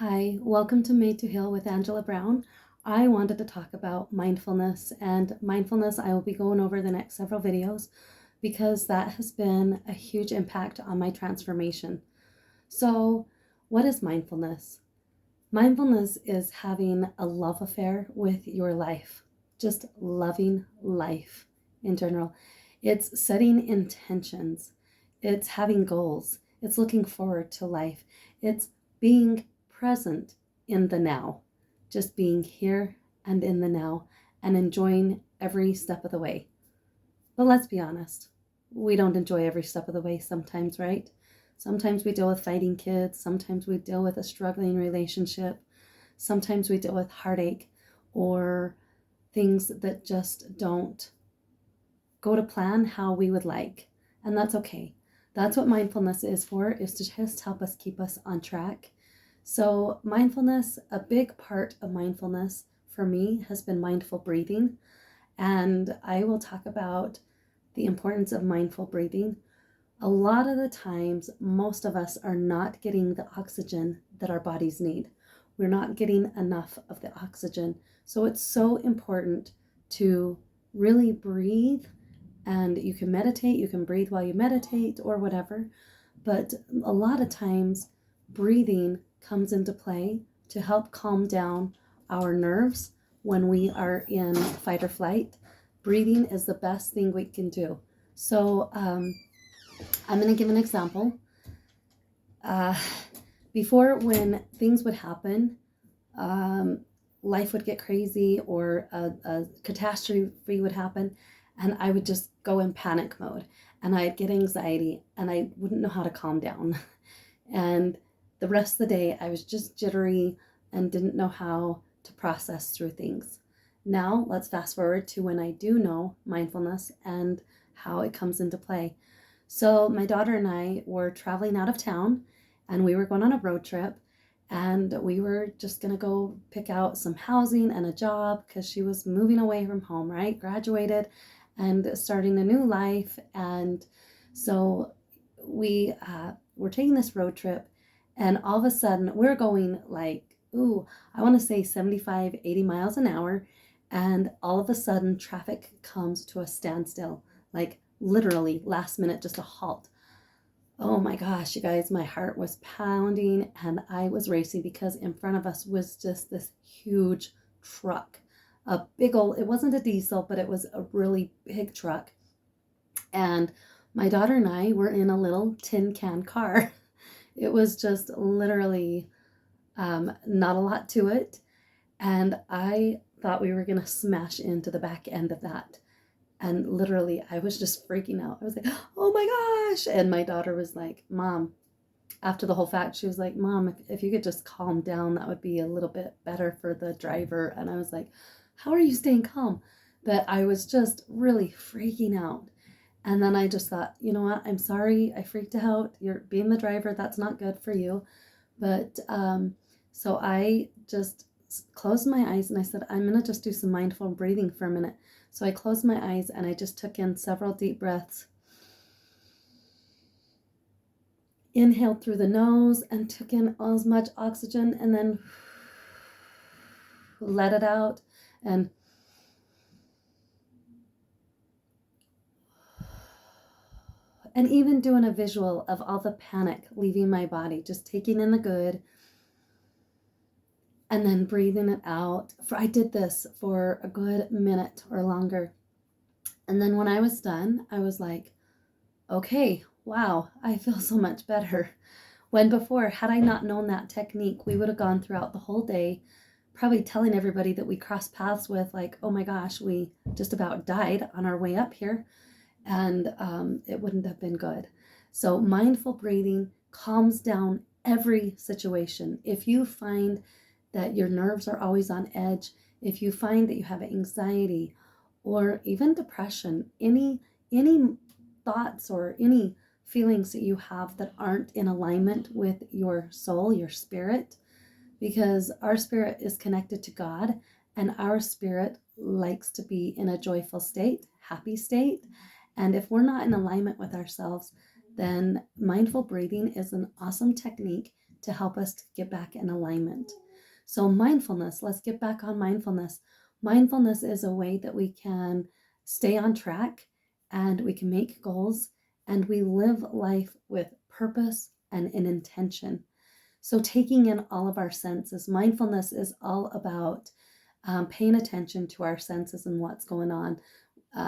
Hi, welcome to Made to Heal with Angela Brown. I wanted to talk about mindfulness, and mindfulness I will be going over the next several videos because that has been a huge impact on my transformation. So, what is mindfulness? Mindfulness is having a love affair with your life, just loving life in general. It's setting intentions, it's having goals, it's looking forward to life, it's being present in the now, just being here and in the now and enjoying every step of the way. But let's be honest, we don't enjoy every step of the way sometimes, right? Sometimes we deal with fighting kids, sometimes we deal with a struggling relationship, sometimes we deal with heartache or things that just don't go to plan how we would like. And that's okay. That's what mindfulness is for, is to just help us keep us on track. So mindfulness, a big part of mindfulness for me has been mindful breathing. And I will talk about the importance of mindful breathing. A lot of the times, most of us are not getting the oxygen that our bodies need. We're not getting enough of the oxygen. So it's so important to really breathe. And you can meditate, you can breathe while you meditate or whatever. But a lot of times, breathing comes into play to help calm down our nerves when we are in fight or flight. Breathing is the best thing we can do. So, I'm going to give an example. Uh, Before, when things would happen, um, life would get crazy or a catastrophe would happen, and I would just go in panic mode and I'd get anxiety and I wouldn't know how to calm down. And the rest of the day, I was just jittery and didn't know how to process through things. Now, let's fast forward to when I do know mindfulness and how it comes into play. So, my daughter and I were traveling out of town and we were going on a road trip, and we were just going to go pick out some housing and a job because she was moving away from home, right? Graduated and starting a new life. And so we were taking this road trip, and all of a sudden we're going like, ooh, I want to say 75, 80 miles an hour. And all of a sudden traffic comes to a standstill, like literally last minute, just a halt. Oh my gosh, you guys, my heart was pounding and I was racing because in front of us was just this huge truck. A big old, it wasn't a diesel, but it was a really big truck. And my daughter and I were in a little tin can car. It was just literally not a lot to it. And I thought we were going to smash into the back end of that. And literally, I was just freaking out. I was like, oh my gosh. And my daughter was like, Mom, after the whole fact, she was like, Mom, if you could just calm down, that would be a little bit better for the driver. And I was like, how are you staying calm? But I was just really freaking out. And then I just thought, you know what? I'm sorry. I freaked out. You're being the driver. That's not good for you. But so I just closed my eyes and I said, I'm going to just do some mindful breathing for a minute. So I closed my eyes and I just took in several deep breaths, inhaled through the nose and took in as much oxygen, and then let it out. And even doing a visual of all the panic leaving my body, just taking in the good and then breathing it out. I did this for a good minute or longer. And then when I was done, I was like, okay, wow, I feel so much better. When before, had I not known that technique, we would have gone throughout the whole day probably telling everybody that we crossed paths with, like, oh my gosh, we just about died on our way up here. And it wouldn't have been good. So mindful breathing calms down every situation. If you find that your nerves are always on edge, if you find that you have anxiety or even depression, any thoughts or any feelings that you have that aren't in alignment with your soul, your spirit, because our spirit is connected to God and our spirit likes to be in a joyful state, happy state. And if we're not in alignment with ourselves, then mindful breathing is an awesome technique to help us to get back in alignment. So mindfulness, let's get back on mindfulness. Mindfulness is a way that we can stay on track and we can make goals and we live life with purpose and an intention. So taking in all of our senses, mindfulness is all about paying attention to our senses and what's going on.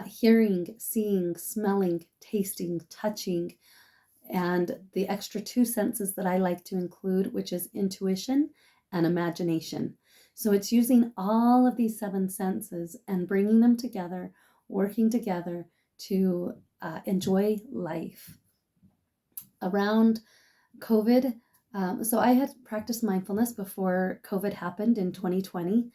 Hearing, seeing, smelling, tasting, touching, and the extra two senses that I like to include, which is intuition and imagination. So it's using all of these seven senses and bringing them together, working together to enjoy life. Around COVID, so I had practiced mindfulness before COVID happened in 2020.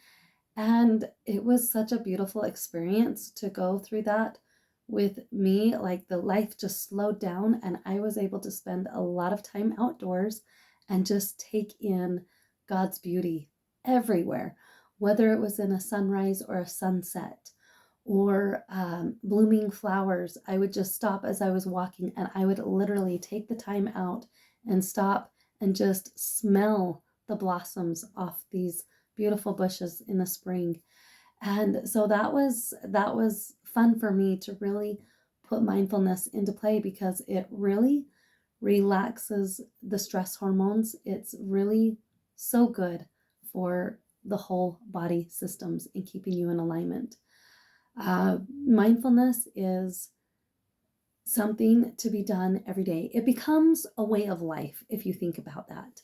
And it was such a beautiful experience to go through that with me. Like the life just slowed down, and I was able to spend a lot of time outdoors and just take in God's beauty everywhere, whether it was in a sunrise or a sunset or blooming flowers. I would just stop as I was walking and I would literally take the time out and stop and just smell the blossoms off these beautiful bushes in the spring. And so that was fun for me to really put mindfulness into play because it really relaxes the stress hormones. It's really so good for the whole body systems and keeping you in alignment. Mindfulness is something to be done every day. It becomes a way of life if you think about that.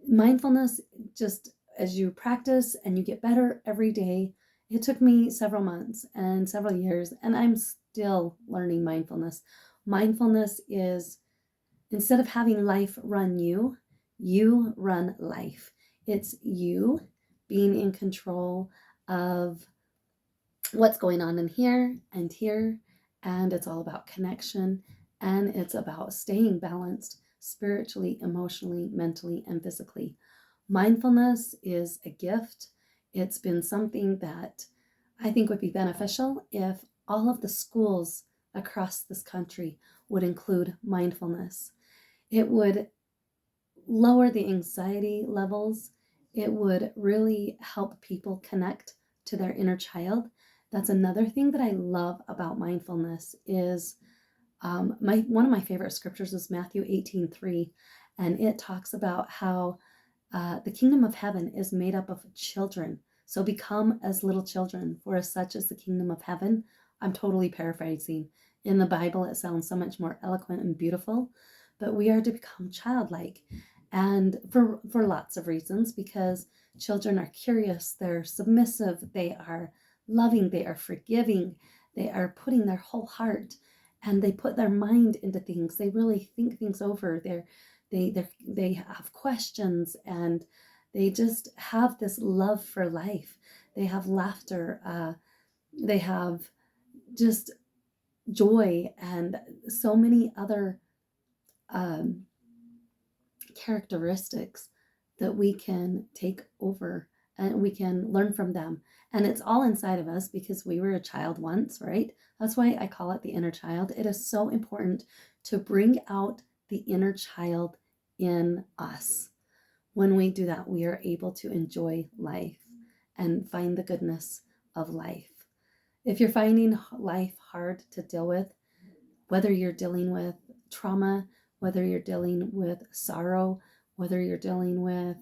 Mindfulness, just as you practice and you get better every day, it took me several months and several years, and I'm still learning mindfulness. Mindfulness is, instead of having life run you, you run life. It's you being in control of what's going on in here and here, and it's all about connection, and it's about staying balanced spiritually, emotionally, mentally, and physically. Mindfulness is a gift. It's been something that I think would be beneficial if all of the schools across this country would include mindfulness. It would lower the anxiety levels. It would really help people connect to their inner child. That's another thing that I love about mindfulness is one of my favorite scriptures is Matthew 18:3, and it talks about how the kingdom of heaven is made up of children. So become as little children, for as such is the kingdom of heaven. I'm totally paraphrasing. In the Bible, it sounds so much more eloquent and beautiful, but we are to become childlike. And for lots of reasons, because children are curious, they're submissive, they are loving, they are forgiving, they are putting their whole heart, and they put their mind into things. They really think things over. They have questions, and they just have this love for life. They have laughter. They have just joy and so many other um, characteristics that we can take over and we can learn from them. And it's all inside of us because we were a child once, right? That's why I call it the inner child. It is so important to bring out the inner child in us. When we do that, we are able to enjoy life and find the goodness of life. If you're finding life hard to deal with, whether you're dealing with trauma, whether you're dealing with sorrow, whether you're dealing with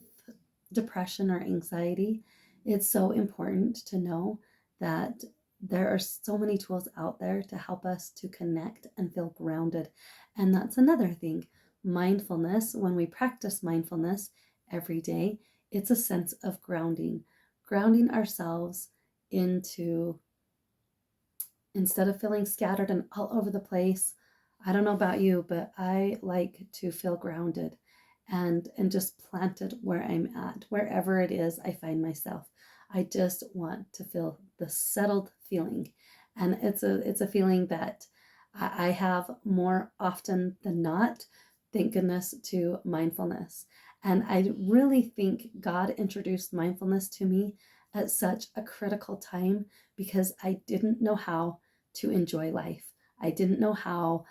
depression or anxiety, it's so important to know that there are so many tools out there to help us to connect and feel grounded. And that's another thing. Mindfulness, when we practice mindfulness every day, it's a sense of grounding ourselves into, instead of feeling scattered and all over the place. I don't know about you, but I like to feel grounded and just planted where I'm at, wherever it is I find myself. I just want to feel the settled feeling. And it's a feeling that I have more often than not, thank goodness to mindfulness. And I really think God introduced mindfulness to me at such a critical time because I didn't know how to enjoy life. I didn't know how,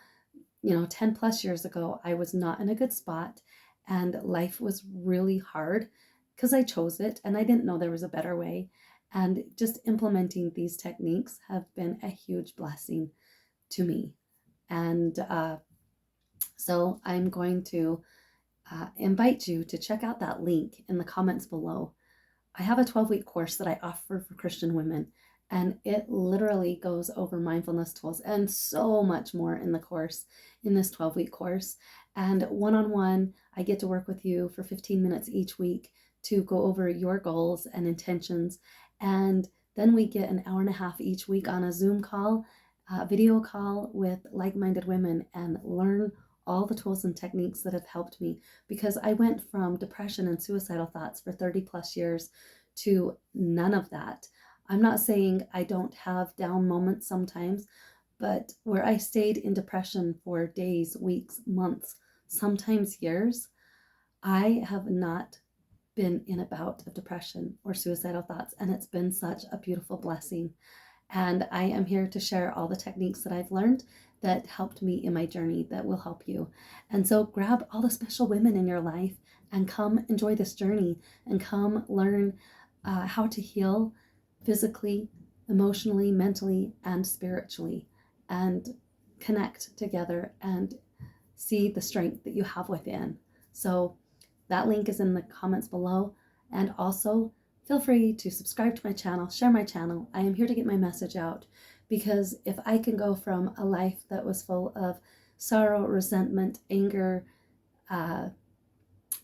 10 plus years ago, I was not in a good spot. and life was really hard because I chose it and I didn't know there was a better way. And just implementing these techniques have been a huge blessing to me. And so I'm going to invite you to check out that link in the comments below. I have a 12-week course that I offer for Christian women, and it literally goes over mindfulness tools and so much more in the course, in this 12-week course. And one-on-one, I get to work with you for 15 minutes each week to go over your goals and intentions. And then we get an hour and a half each week on a Zoom call, video call with like-minded women, and learn all the tools and techniques that have helped me, because I went from depression and suicidal thoughts for 30 plus years to none of that. I'm not saying I don't have down moments sometimes, but where I stayed in depression for days, weeks, months, sometimes years, I have not been in a bout of depression or suicidal thoughts, and it's been such a beautiful blessing. And I am here to share all the techniques that I've learned that helped me in my journey that will help you. And so grab all the special women in your life and come enjoy this journey and come learn how to heal physically, emotionally, mentally, and spiritually, and connect together and see the strength that you have within. So that link is in the comments below. And also, feel free to subscribe to my channel, share my channel. I am here to get my message out, because if I can go from a life that was full of sorrow, resentment, anger,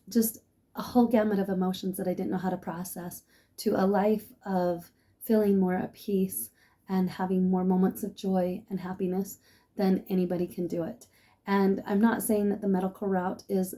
just a whole gamut of emotions that I didn't know how to process, to a life of feeling more at peace and having more moments of joy and happiness, then anybody can do it. And I'm not saying that the medical route is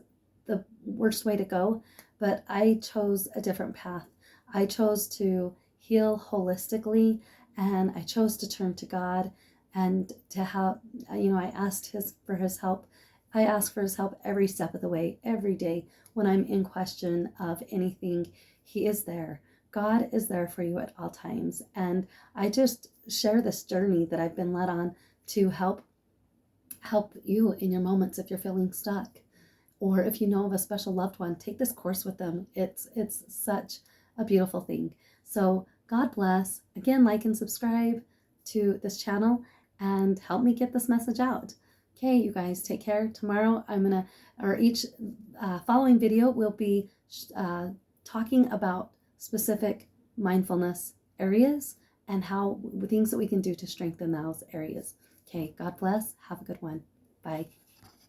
the worst way to go, but I chose a different path. I chose to heal holistically, and I chose to turn to God and to have, I asked for his help. I ask for his help every step of the way, every day when I'm in question of anything. He is there. God is there for you at all times. And I just share this journey that I've been led on to help you in your moments if you're feeling stuck. Or if you know of a special loved one, take this course with them. It's such a beautiful thing. So God bless. Again, like and subscribe to this channel and help me get this message out. Okay, you guys, take care. Tomorrow each following video will be talking about specific mindfulness areas and things that we can do to strengthen those areas. Okay, God bless. Have a good one. Bye.